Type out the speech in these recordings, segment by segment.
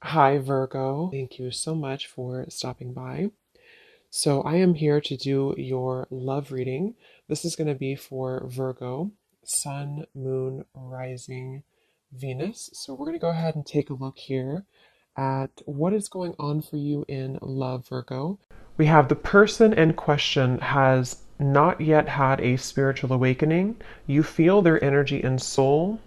Hi, Virgo. Thank you so much for stopping by. So, I am here to do your love reading. This is going to be for Virgo, Sun, Moon, Rising, Venus. So, we're going to go ahead and take a look here at what is going on for you in love, Virgo. We have the person in question has not yet had a spiritual awakening. You feel their energy and soul,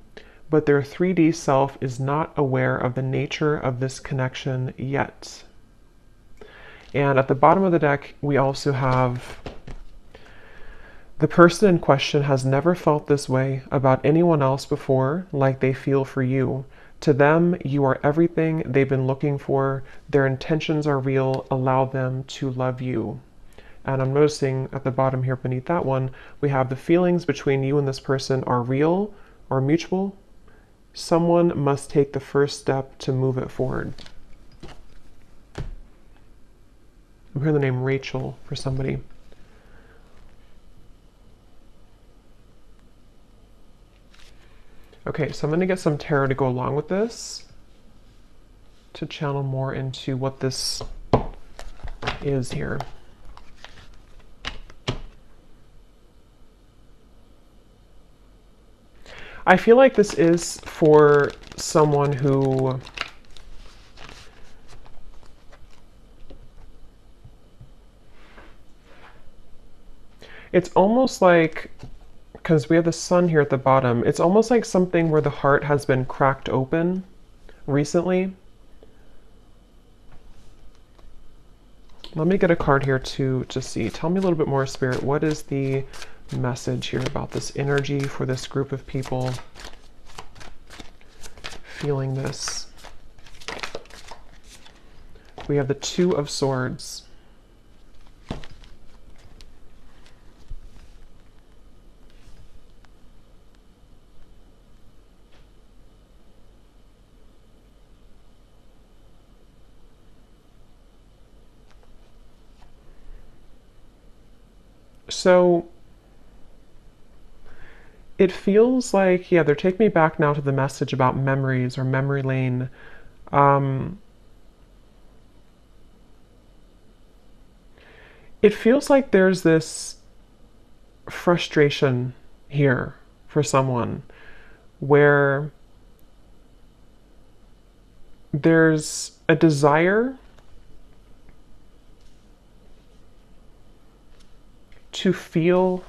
but their 3D self is not aware of the nature of this connection yet. And at the bottom of the deck, we also have the person in question has never felt this way about anyone else before, like they feel for you. To them, you are everything they've been looking for. Their intentions are real. Allow them to love you. And I'm noticing at the bottom here beneath that one, we have the feelings between you and this person are real or mutual. Someone must take the first step to move it forward. I'm hearing the name Rachel for somebody. Okay, so I'm going to get some tarot to go along with this to channel more into what this is here. I feel like this is for someone who it's almost like, because we have the sun here at the bottom, it's almost like something where the heart has been cracked open recently. Let me get a card here to see. Tell me a little bit more, Spirit. What is the message here about this energy for this group of people feeling this? We have the Two of Swords. So it feels like, yeah, they're taking me back now to the message about memories or memory lane. It feels like there's this frustration here for someone where there's a desire to feel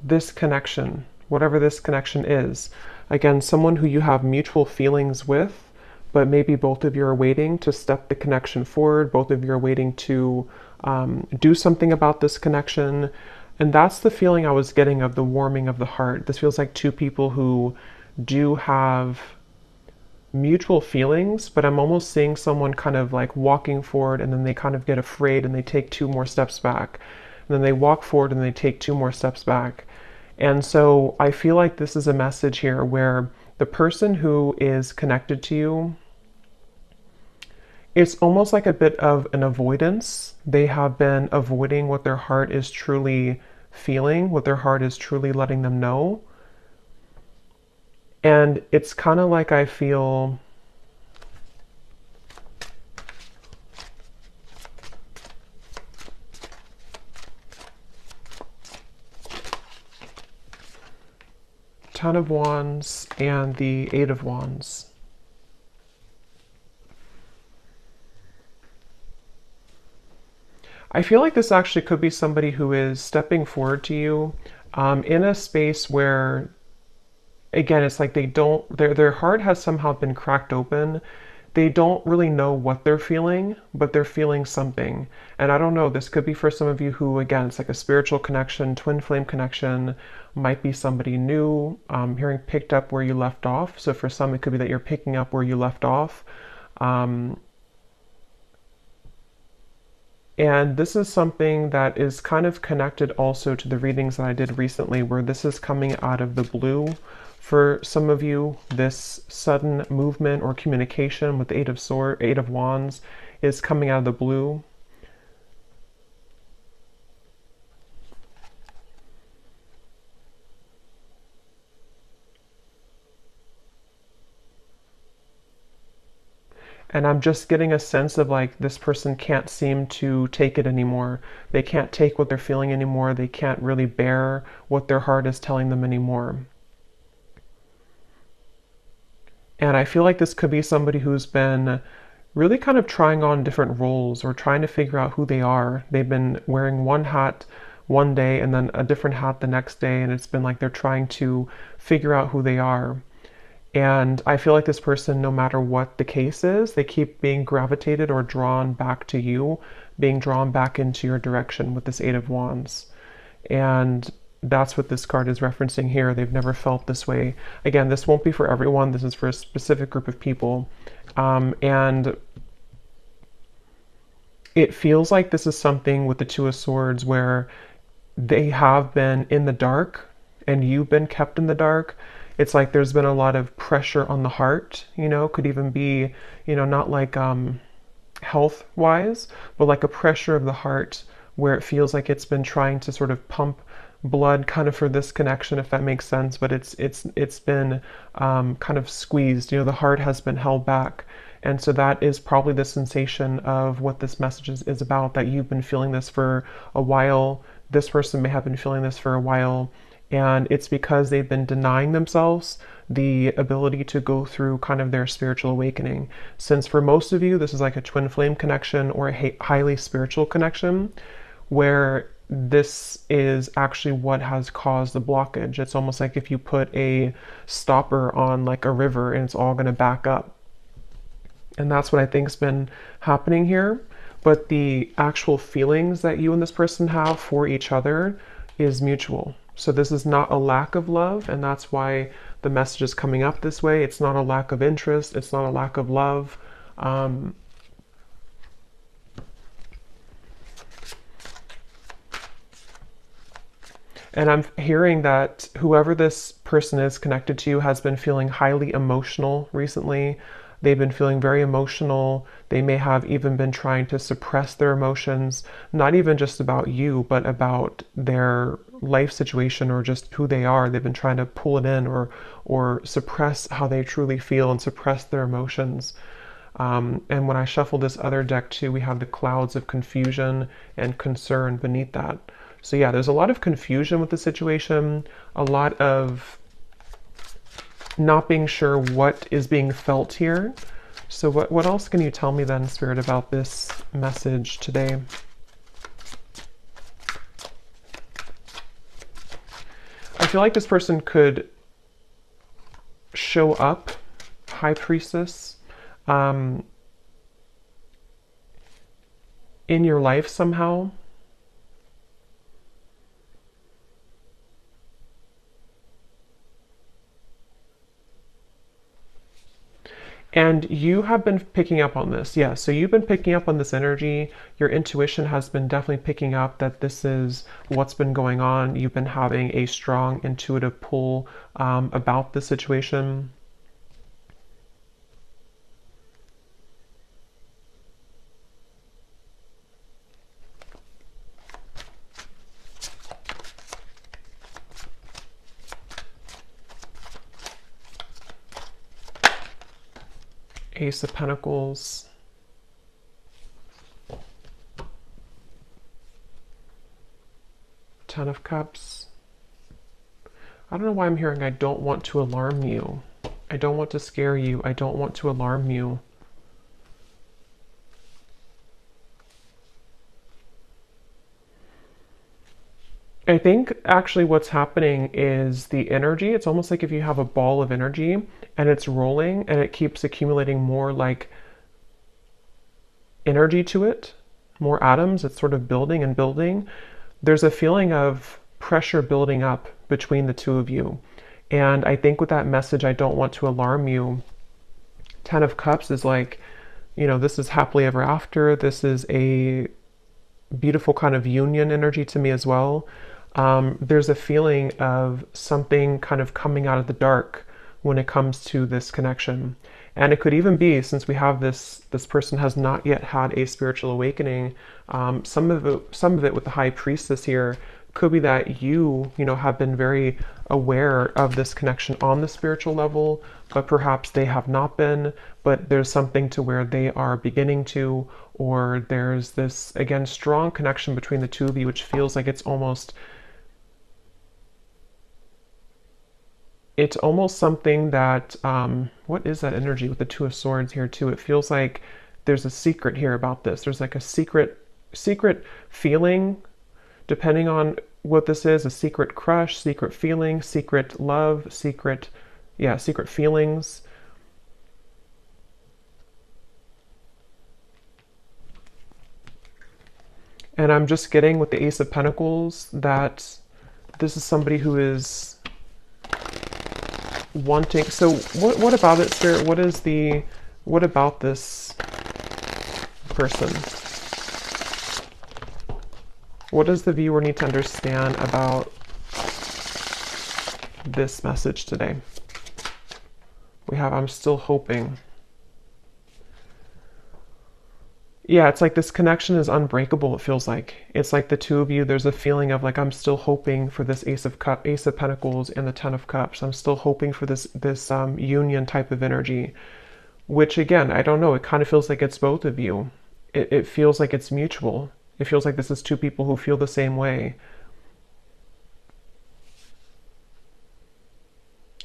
this connection, whatever this connection is. Again, someone who you have mutual feelings with, but maybe both of you are waiting to step the connection forward. Both of you are waiting to do something about this connection. And that's the feeling I was getting of the warming of the heart. This feels like two people who do have mutual feelings, but I'm almost seeing someone kind of like walking forward and then they kind of get afraid and they take two more steps back. And then they walk forward and they take two more steps back. And so I feel like this is a message here where the person who is connected to you, it's almost like a bit of an avoidance. They have been avoiding what their heart is truly feeling, what their heart is truly letting them know. And it's kind of like I feel Ten of Wands and the Eight of Wands. I feel like this actually could be somebody who is stepping forward to you in a space where, again, it's like they don't, their heart has somehow been cracked open. They don't really know what they're feeling, but they're feeling something. And I don't know, this could be for some of you who, again, it's like a spiritual connection, twin flame connection, might be somebody new, hearing picked up where you left off. So for some, it could be that you're picking up where you left off. And this is something that is kind of connected also to the readings that I did recently, where this is coming out of the blue for some of you. This sudden movement or communication with the Eight of Wands is coming out of the blue. And I'm just getting a sense of like this person can't seem to take it anymore. They can't take what they're feeling anymore. They can't really bear what their heart is telling them anymore. And I feel like this could be somebody who's been really kind of trying on different roles or trying to figure out who they are. They've been wearing one hat one day and then a different hat the next day, and it's been like they're trying to figure out who they are. And I feel like this person, no matter what the case is, they keep being gravitated or drawn back to you, being drawn back into your direction with this Eight of Wands. And that's what this card is referencing here. They've never felt this way. Again, this won't be for everyone. This is for a specific group of people. And it feels like this is something with the Two of Swords where they have been in the dark and you've been kept in the dark. It's like there's been a lot of pressure on the heart, could even be, not like health wise, but like a pressure of the heart where it feels like it's been trying to sort of pump blood kind of for this connection, if that makes sense, but it's been kind of squeezed. The heart has been held back. And so that is probably the sensation of what this message is about, that you've been feeling this for a while. This person may have been feeling this for a while, and it's because they've been denying themselves the ability to go through kind of their spiritual awakening. Since for most of you, this is like a twin flame connection or a highly spiritual connection, where this is actually what has caused the blockage. It's almost like if you put a stopper on like a river and it's all going to back up. And that's what I think has been happening here. But the actual feelings that you and this person have for each other is mutual. So this is not a lack of love, and that's why the message is coming up this way. It's not a lack of interest. It's not a lack of love. And I'm hearing that whoever this person is connected to has been feeling highly emotional recently. They've been feeling very emotional. They may have even been trying to suppress their emotions, not even just about you, but about their life situation or just who they are. They've been trying to pull it in or suppress how they truly feel and suppress their emotions. And when I shuffle this other deck too, we have the clouds of confusion and concern beneath that. So yeah, there's a lot of confusion with the situation, a lot of not being sure what is being felt here. So what else can you tell me then, Spirit, about this message today? I feel like this person could show up, High Priestess, in your life somehow. And you have been picking up on this. Yeah, so you've been picking up on this energy. Your intuition has been definitely picking up that this is what's been going on. You've been having a strong intuitive pull about the situation. Ace of Pentacles. Ten of Cups. I don't know why I'm hearing I don't want to alarm you. I don't want to scare you. I don't want to alarm you. I think actually what's happening is the energy. It's almost like if you have a ball of energy and it's rolling and it keeps accumulating more like energy to it, more atoms. It's sort of building and building. There's a feeling of pressure building up between the two of you. And I think with that message, I don't want to alarm you. Ten of Cups is like, this is happily ever after. This is a beautiful kind of union energy to me as well. There's a feeling of something kind of coming out of the dark when it comes to this connection. And it could even be, since we have this person has not yet had a spiritual awakening, some of it with the High Priestess here could be that you know, have been very aware of this connection on the spiritual level, but perhaps they have not been, but there's something to where they are beginning to, or there's this, again, strong connection between the two of you, which feels like it's almost something that, what is that energy with the Two of Swords here too? It feels like there's a secret here about this. There's like a secret feeling, depending on what this is, a secret crush, secret feeling, secret love, secret feelings. And I'm just getting with the Ace of Pentacles that this is somebody who is wanting. So what about it, Spirit? What about this person? What does the viewer need to understand about this message today? We have, I'm still hoping. Yeah, it's like this connection is unbreakable, it feels like. It's like the two of you, there's a feeling of like, I'm still hoping for this Ace of Pentacles and the Ten of Cups. I'm still hoping for this union type of energy, which again, I don't know, it kind of feels like it's both of you. It feels like it's mutual. It feels like this is two people who feel the same way.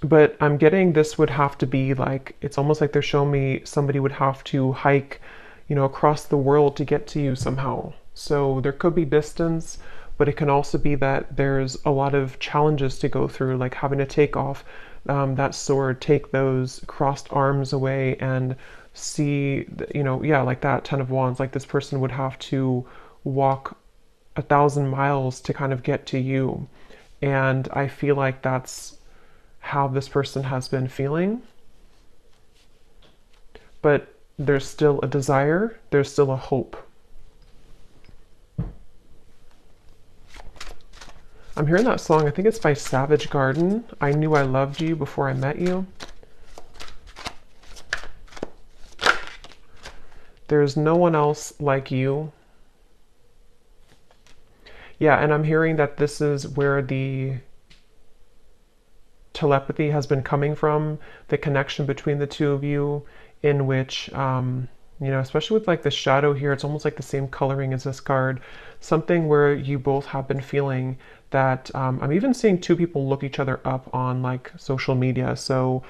But I'm getting this would have to be like, it's almost like they're showing me somebody would have to hike, you know, across the world to get to you somehow. So there could be distance, but it can also be that there's a lot of challenges to go through, like having to take off that sword, take those crossed arms away and see, you know, yeah, like that Ten of Wands, like this person would have to walk 1,000 miles to kind of get to you. And I feel like that's how this person has been feeling. But there's still a desire, there's still a hope. I'm hearing that song, I think it's by Savage Garden, I Knew I Loved You Before I Met You. There's no one else like you. Yeah, and I'm hearing that this is where the telepathy has been coming from, the connection between the two of you, in which, you know, especially with like the shadow here, it's almost like the same coloring as this card, something where you both have been feeling that, I'm even seeing two people look each other up on like social media. So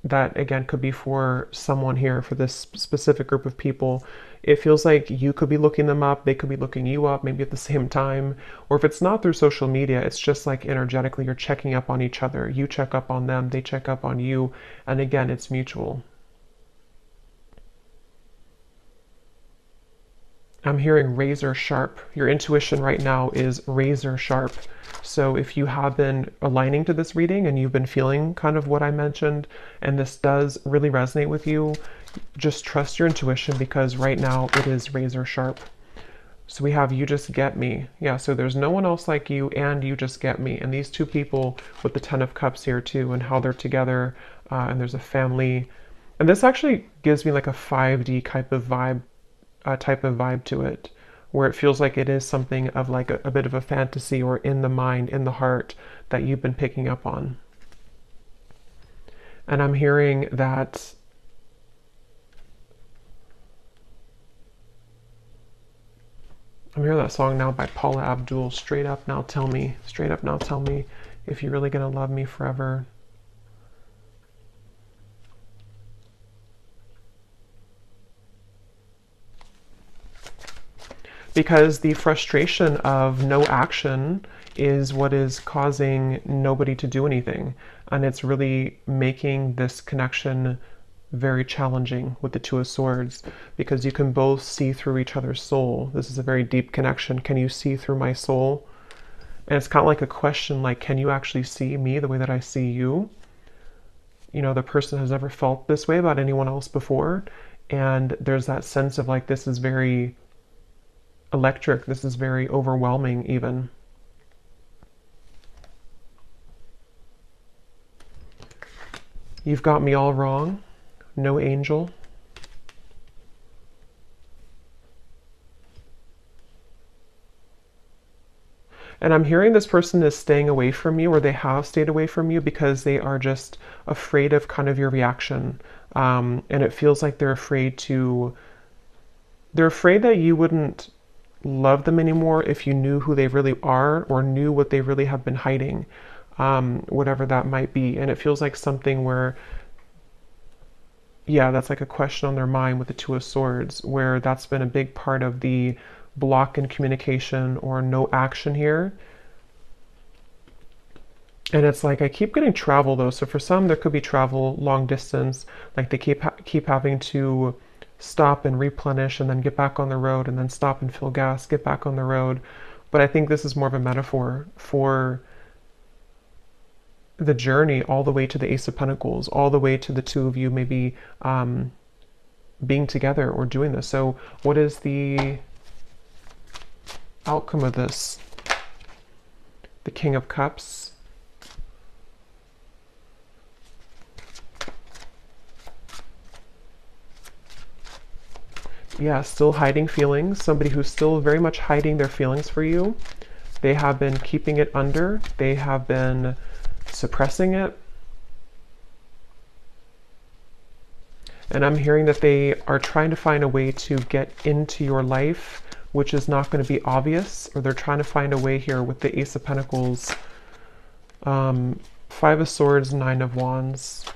that again could be for someone here, for this specific group of people. It feels like you could be looking them up, they could be looking you up, maybe at the same time. Or if it's not through social media, it's just like energetically you're checking up on each other. You check up on them, they check up on you. And again, it's mutual. I'm hearing razor sharp. Your intuition right now is razor sharp. So if you have been aligning to this reading and you've been feeling kind of what I mentioned, and this does really resonate with you, just trust your intuition, because right now it is razor sharp. So we have You Just Get Me. Yeah, so there's no one else like you and You Just Get Me. And these two people with the Ten of Cups here too, and how they're together, and there's a family. And this actually gives me like a 5D type of vibe to it, where it feels like it is something of like a bit of a fantasy, or in the mind, in the heart, that you've been picking up on. And I'm hearing that I'm hearing that song now by Paula Abdul, Straight Up Now Tell Me, Straight Up Now Tell Me If You're Really Gonna Love Me Forever. Because the frustration of no action is what is causing nobody to do anything. And it's really making this connection very challenging with the Two of Swords, because you can both see through each other's soul. This is a very deep connection. Can you see through my soul? And it's kind of like a question, like, can you actually see me the way that I see you? You know, the person has never felt this way about anyone else before. And there's that sense of like, this is very electric, this is very overwhelming even. You've got me all wrong, no angel. And I'm hearing this person is staying away from you, or they have stayed away from you because they are just afraid of kind of your reaction. And it feels like they're afraid that you wouldn't love them anymore if you knew who they really are or knew what they really have been hiding, whatever that might be. And it feels like something where, yeah, that's like a question on their mind with the Two of Swords, where that's been a big part of the block in communication or no action here. And it's like I keep getting travel though. So for some, there could be travel long distance, like they keep having to stop and replenish and then get back on the road and then stop and fill gas, get back on the road. But I think this is more of a metaphor for the journey all the way to the Ace of Pentacles, all the way to the two of you maybe being together or doing this. So what is the outcome of this? The King of Cups. Yeah, still hiding feelings. Somebody who's still very much hiding their feelings for you. They have been keeping it under. They have been suppressing it. And I'm hearing that they are trying to find a way to get into your life, which is not going to be obvious, or they're trying to find a way here with the Ace of Pentacles, Five of Swords, Nine of Wands.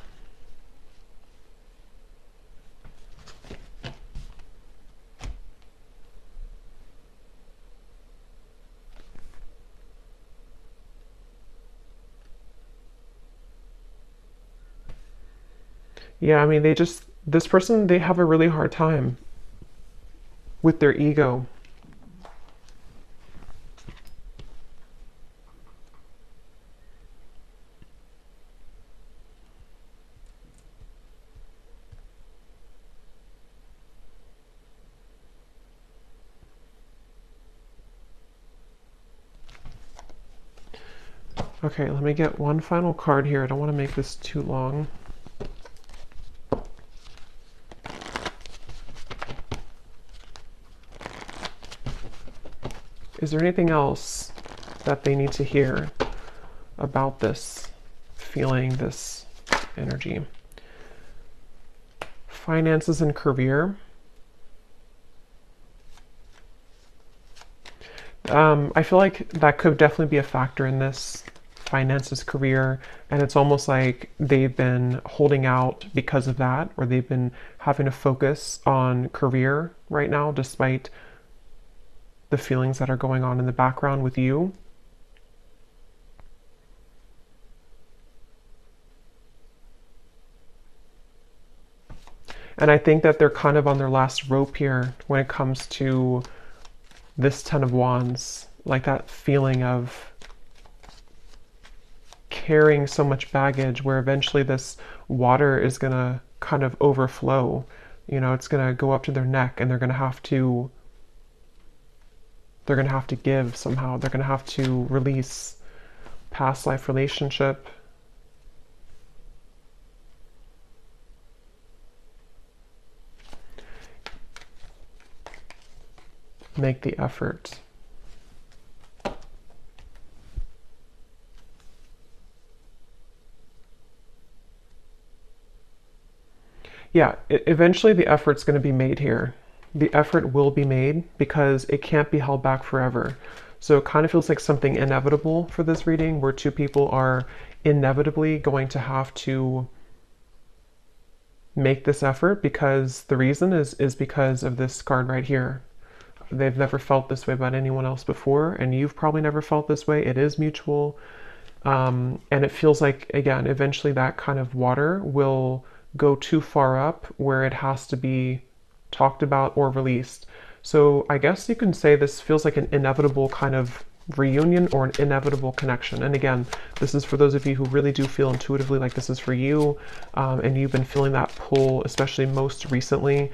Yeah, I mean, this person, they have a really hard time with their ego. Okay, let me get one final card here. I don't want to make this too long. Is there anything else that they need to hear about this feeling, this energy? Finances and career. I feel like that could definitely be a factor in this. Finances, career, and it's almost like they've been holding out because of that, or they've been having to focus on career right now despite the feelings that are going on in the background with you. And I think that they're kind of on their last rope here when it comes to this Ten of Wands, like that feeling of carrying so much baggage where eventually this water is going to kind of overflow. You know, it's going to go up to their neck and they're going to have to give somehow. They're going to have to release past life relationship. Make the effort. Yeah, eventually the effort's going to be made here. The effort will be made because it can't be held back forever. So it kind of feels like something inevitable for this reading, where two people are inevitably going to have to make this effort, because the reason is because of this card right here. They've never felt this way about anyone else before, and you've probably never felt this way. It is mutual. And it feels like, again, eventually that kind of water will go too far up where it has to be talked about or released. So I guess you can say this feels like an inevitable kind of reunion or an inevitable connection. And again, this is for those of you who really do feel intuitively like this is for you, and you've been feeling that pull, especially most recently,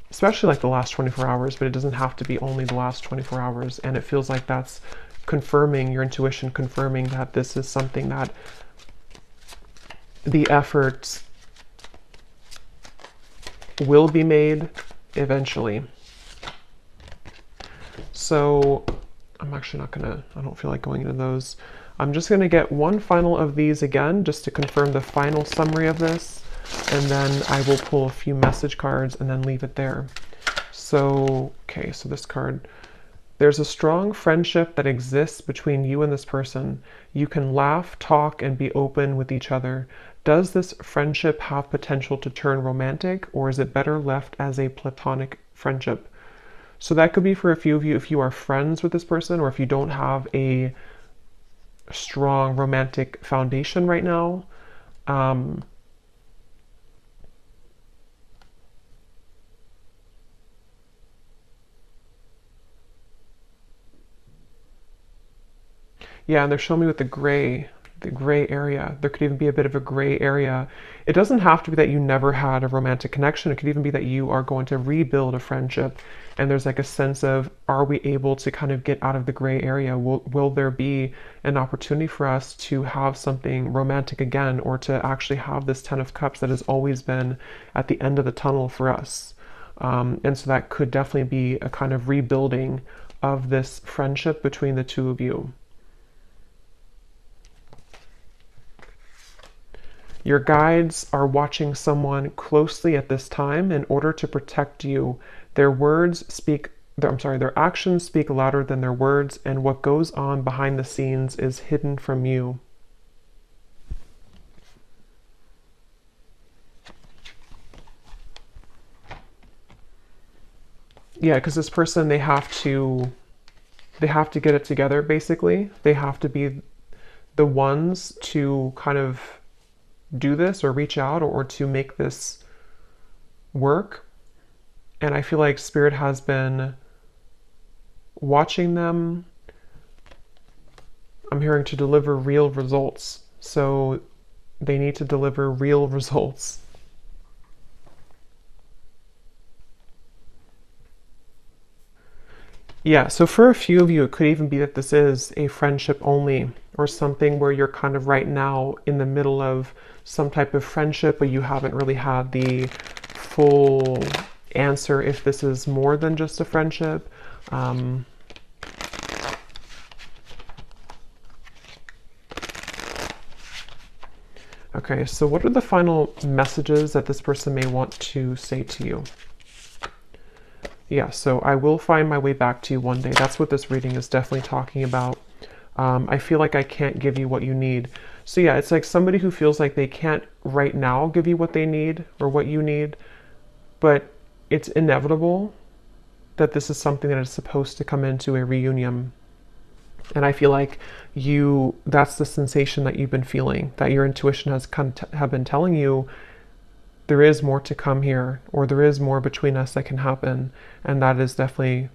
especially like the last 24 hours, but it doesn't have to be only the last 24 hours. And it feels like that's confirming your intuition, confirming that this is something that the efforts will be made eventually. So I'm actually not gonna, I don't feel like going into those. I'm just gonna get one final of these again, just to confirm the final summary of this. And then I will pull a few message cards and then leave it there. So, okay, so this card. There's a strong friendship that exists between you and this person. You can laugh, talk, and be open with each other. Does this friendship have potential to turn romantic, or is it better left as a platonic friendship? So that could be for a few of you if you are friends with this person, or if you don't have a strong romantic foundation right now. Yeah, and they're showing me with the gray area. There could even be a bit of a gray area. It doesn't have to be that you never had a romantic connection. It could even be that you are going to rebuild a friendship. And there's like a sense of, are we able to kind of get out of the gray area? Will there be an opportunity for us to have something romantic again, or to actually have this Ten of Cups that has always been at the end of the tunnel for us? And so that could definitely be a kind of rebuilding of this friendship between the two of you. Your guides are watching someone closely at this time in order to protect you. Their actions speak louder than their words, and what goes on behind the scenes is hidden from you. Yeah, because this person, they have to get it together, basically. They have to be the ones to kind of do this, or reach out, or to make this work. And I feel like Spirit has been watching them. I'm hearing to deliver real results. So they need to deliver real results. Yeah, so for a few of you, it could even be that this is a friendship only, or something where you're kind of right now in the middle of some type of friendship, but you haven't really had the full answer if this is more than just a friendship. Okay, so what are the final messages that this person may want to say to you? Yeah, so I will find my way back to you one day. That's what this reading is definitely talking about. I feel like I can't give you what you need. So yeah, it's like somebody who feels like they can't right now give you what they need or what you need, but it's inevitable that this is something that is supposed to come into a reunion. And I feel like that's the sensation that you've been feeling, that your intuition has have been telling you there is more to come here, or there is more between us that can happen. And that is definitely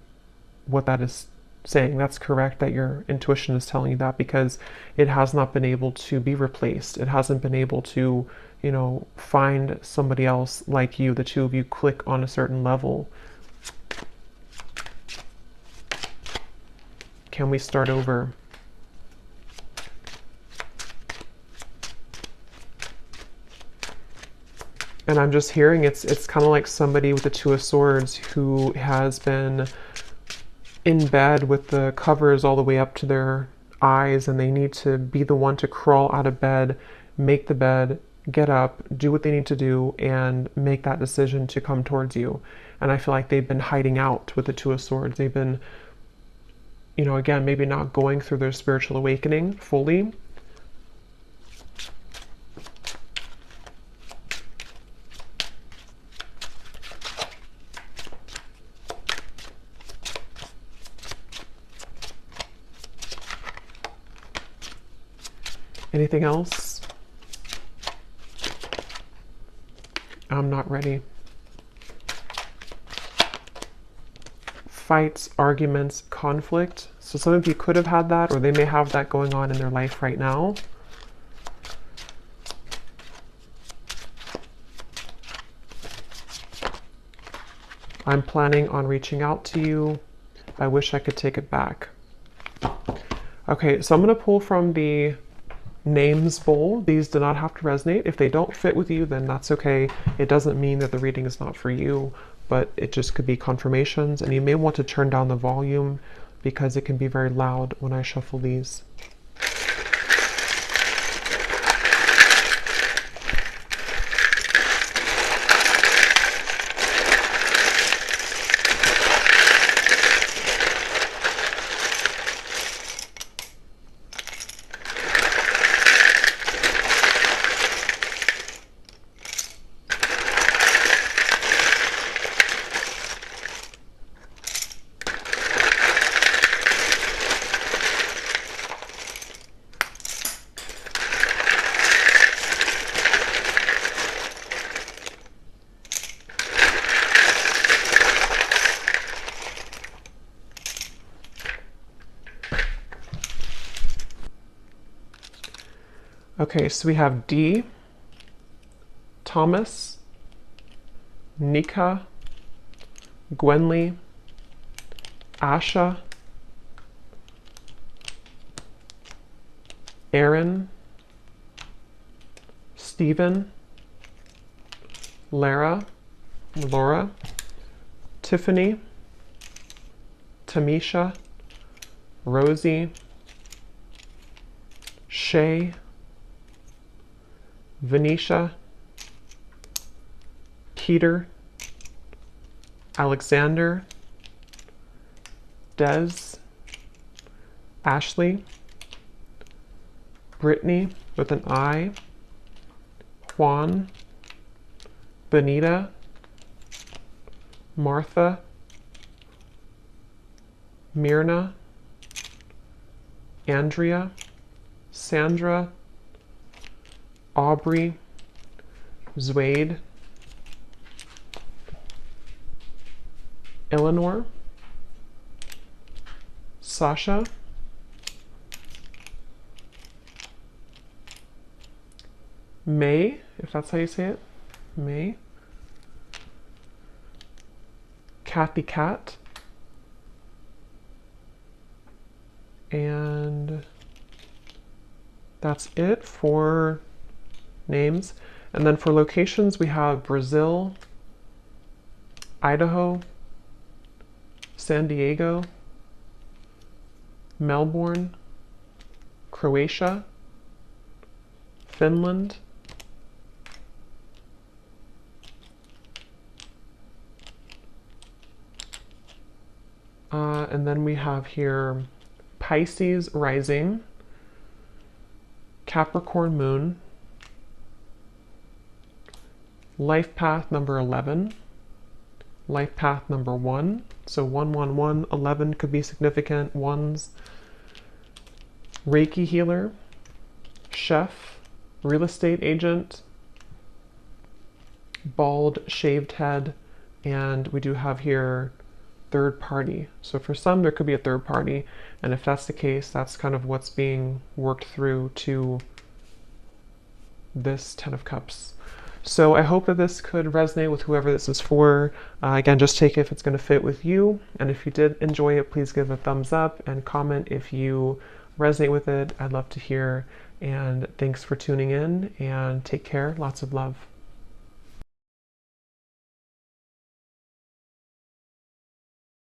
what that is saying. That's correct, that your intuition is telling you that, because it has not been able to be replaced. It hasn't been able to, find somebody else like you. The two of you click on a certain level. Can we start over? And I'm just hearing it's kind of like somebody with the Two of Swords who has been in bed with the covers all the way up to their eyes, and they need to be the one to crawl out of bed, make the bed, get up, do what they need to do, and make that decision to come towards you. And I feel like they've been hiding out with the Two of Swords. They've been, again, maybe not going through their spiritual awakening fully. Anything else? I'm not ready. Fights, arguments, conflict. So some of you could have had that, or they may have that going on in their life right now. I'm planning on reaching out to you. I wish I could take it back. Okay, so I'm going to pull from the names bowl. These do not have to resonate. If they don't fit with you, then that's okay. It doesn't mean that the reading is not for you, but it just could be confirmations, and you may want to turn down the volume because it can be very loud when I shuffle these. Okay, so we have D, Thomas, Nika, Gwenly, Asha, Aaron, Stephen, Laura, Tiffany, Tamisha, Rosie, Shay, Venetia, Keter, Alexander, Des, Ashley, Brittany with an I, Juan, Benita, Martha, Myrna, Andrea, Sandra, Aubrey, Zwade, Eleanor, Sasha, May, if that's how you say it, May, Kathy Cat, and that's it for names. And then for locations, we have Brazil, Idaho, San Diego, Melbourne, Croatia, Finland, and then we have here Pisces rising, Capricorn moon, life path number 11, life path number 1, so 111, 11 could be significant ones, Reiki healer, chef, real estate agent, bald shaved head, and we do have here third party. So for some there could be a third party, and if that's the case, that's kind of what's being worked through to this 10 of Cups. So I hope that this could resonate with whoever this is for. Again, just take it if it's going to fit with you. And if you did enjoy it, please give a thumbs up and comment if you resonate with it. I'd love to hear. And thanks for tuning in, and take care. Lots of love.